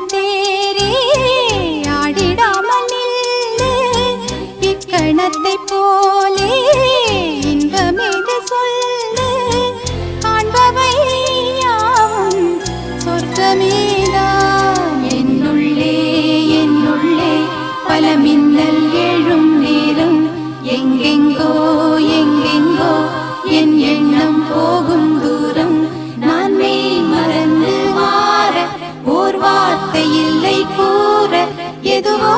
தேரே ஆடிடாமல் நில்லு இக்கணத்தை போலே இன்பமேது சொல்லு காண்பவை யாவும் சொர்க்கமேதான் என்னுள்ளே என்னுள்ளே பல மின்னல் எழும் நேரம் எங்கெங்கோ எங்கெங்கோ என் எண்ணம் போகும் தூரம் நான் மெய் மறந்து மாற ஓர் வார்த்தை இல்லை கூற எதுவோ